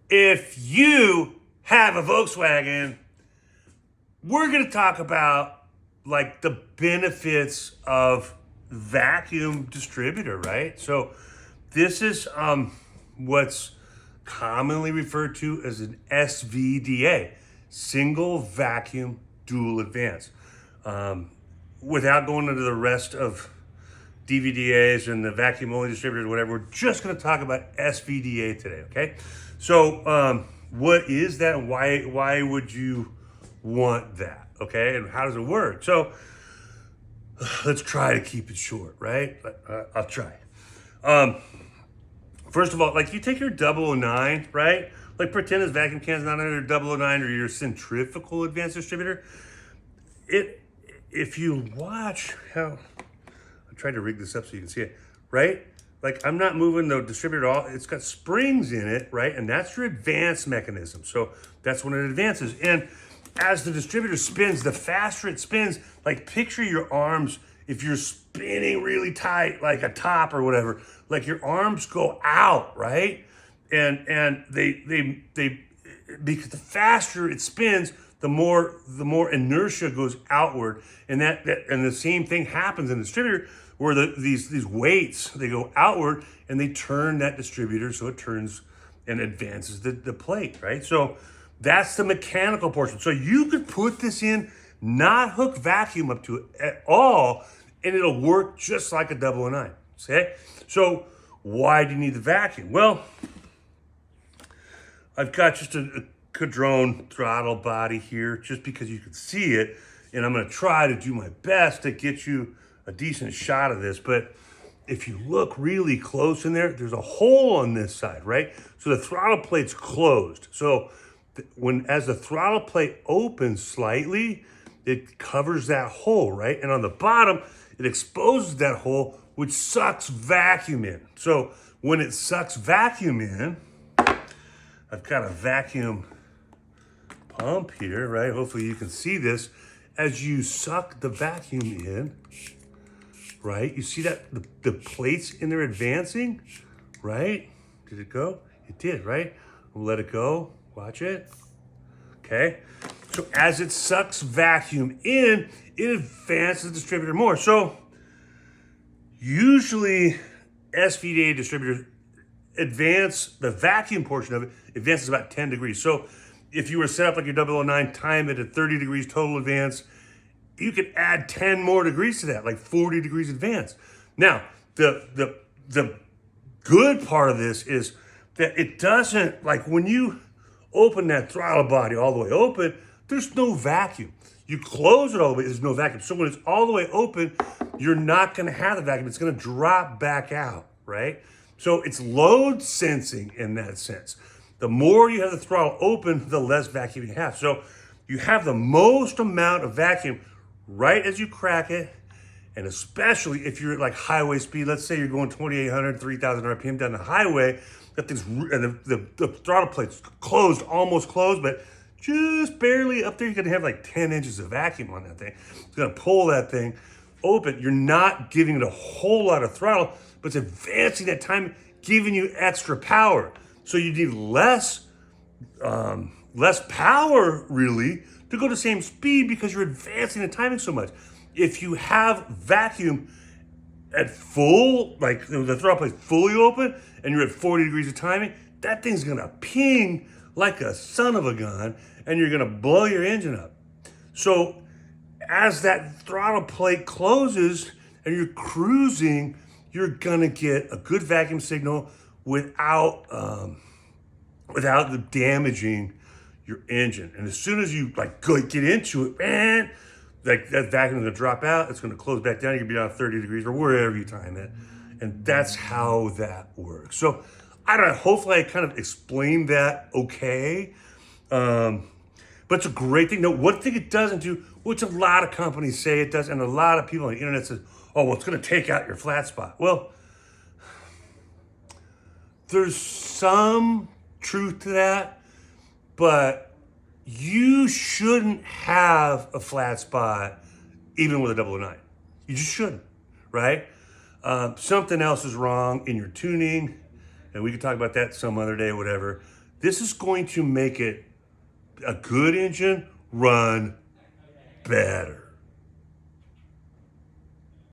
if you have a Volkswagen, we're going to talk about like the benefits of vacuum distributor, right? So this is what's commonly referred to as an SVDA, single vacuum dual advance. Without going into the rest of DVDAs and the vacuum only distributors, whatever, we're just going to talk about SVDA today, okay? So what is that and why would you want that, okay? And how does it work? So let's try to keep it short, right? I'll try. First of all, like you take your 009, right? Like pretend this vacuum can's not under 009 or your centrifugal advanced distributor. If you watch how, I tried to rig this up so you can see it, right? Like I'm not moving the distributor at all. It's got springs in it, right? And that's your advance mechanism. So that's when it advances. And as the distributor spins, the faster it spins, like picture your arms, if you're spinning really tight, like a top or whatever, like your arms go out, right? And they because the faster it spins, the more inertia goes outward, and and the same thing happens in the distributor where these weights, they go outward and they turn that distributor so it turns and advances the plate, right? So that's the mechanical portion. So you could put this in, not hook vacuum up to it at all, and it'll work just like a 009. Okay? So why do you need the vacuum? Well, I've got just a Kadron throttle body here just because you can see it, and I'm going to try to do my best to get you a decent shot of this. But if you look really close in there, there's a hole on this side, right? So the throttle plate's closed. So as the throttle plate opens slightly, it covers that hole, right? And on the bottom, it exposes that hole, which sucks vacuum in. So when it sucks vacuum in, I've got a vacuum pump here, right? Hopefully you can see this. As you suck the vacuum in, right? You see that the plates in there advancing, right? Did it go? It did, right? We'll let it go. Watch it. Okay. So as it sucks vacuum in, it advances the distributor more. So usually SVDA distributors advance the vacuum portion of it, advances about 10 degrees. So if you were set up like your 009, time it at 30 degrees total advance, you could add 10 more degrees to that, like 40 degrees advance. Now, the good part of this is that it doesn't, like when you open that throttle body all the way open, there's no vacuum. You close it all the way, there's no vacuum. So when it's all the way open, you're not gonna have the vacuum. It's gonna drop back out, right? So it's load sensing in that sense. The more you have the throttle open, the less vacuum you have. So you have the most amount of vacuum right as you crack it, and especially if you're at like highway speed. Let's say you're going 2,800, 3,000 RPM down the highway, that thing's, and the throttle plate's closed, almost closed, but just barely up there. You're gonna have like 10 inches of vacuum on that thing. It's gonna pull that thing open. You're not giving it a whole lot of throttle, but it's advancing that time, giving you extra power. So you need less power really to go the same speed because you're advancing the timing so much. If you have vacuum at full, like the throttle plate's fully open and you're at 40 degrees of timing, that thing's gonna ping like a son of a gun and you're gonna blow your engine up. So as that throttle plate closes and you're cruising, you're gonna get a good vacuum signal without damaging your engine. And as soon as you like get into it, man, like that vacuum is gonna drop out, it's gonna close back down, you're gonna be down 30 degrees or wherever you time it. And that's how that works. So I don't know, hopefully I kind of explained that okay. But it's a great thing. No, one thing it doesn't do, which a lot of companies say it does, and a lot of people on the internet says, oh, well, it's gonna take out your flat spot. Well, there's some truth to that, but you shouldn't have a flat spot even with a 009. You just shouldn't, right? Something else is wrong in your tuning, and we can talk about that some other day, whatever. This is going to make it, a good engine, run better.